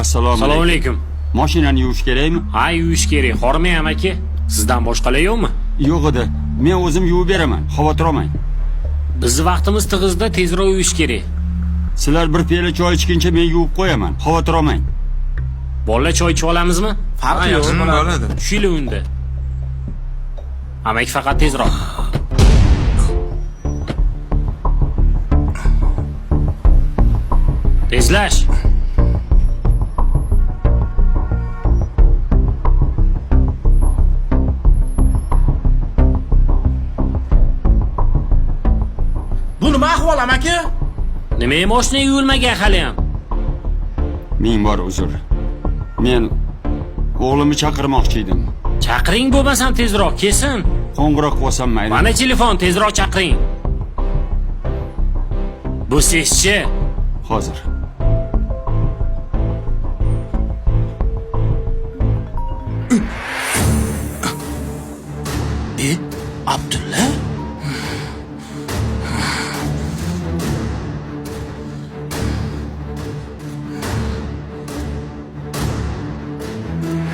Assalomu alaykum. Mashinani yuvish kerakmi? Ha, yuvish kerak. Hormayam aka. Sizdan boshqalar yo'qmi? Yo'q edi. Men o'zim yuvib beraman. Xavotir olmang. Bizni vaqtimiz tig'izda, tezroq yuvish kerak. Sizlar bir piyola choy ichguncha men yuvib qo'yaman. Xavotir olmang. Bolalar choy ichib olamizmi? Farqi yo'q, bo'ladi. Tushili unda. Amak faqat tezroq. Tezlash. Bu nima ahvol amaki? Nima mashina yuvilmagan hali ham? Ming bor uzr. Men o'g'limni chaqirmoqchi edim. Chaqiring bo'lmasam tezroq kelsin. Qo'ng'iroq qilsam mayli. Mana telefon, tezroq chaqiring. Bu sizchi? Hozir. Abdulla?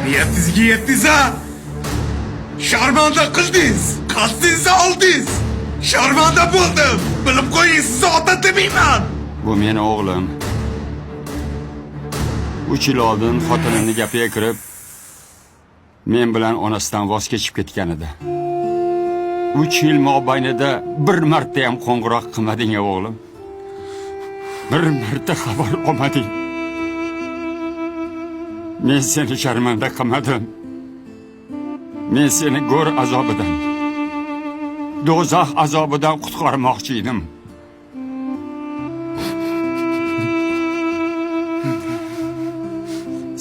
Niyetinizga yetdingiz ha? Sharmanda qildingiz, qasdingizni oldingiz. Sharmanda bo'ldim. Bilib qo'ying, sizni ota demayman. Bu meni o'g'lim. 3 yil oldin xotinimni gapiga kirib, men bilan onasidan voz kechib ketgan edi. 3 yil mobaynida bir marta ham qo'ng'iroq qilmading o'g'lim. Bir marta xabar olmading. Men seni sharmanda qilmadim. Men seni go'r azobidan, do'zax azobidan qutqarmoqchi edim.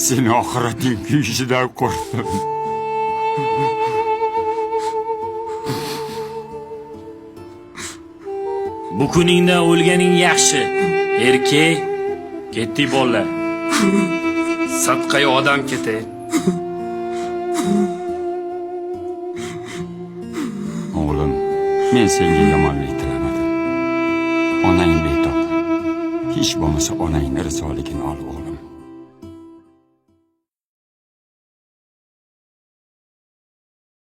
Seni oxirating kuyishidan qo'rqdim. Bu kuningda o'lganing yaxshi. Erkak, ketdik bolalar. Sadqay odam ketay. O'g'lim, men senga yomonlik tilamadim. Onang betob. Hech bo'lmasa onangning risoligini ol o'g'lim.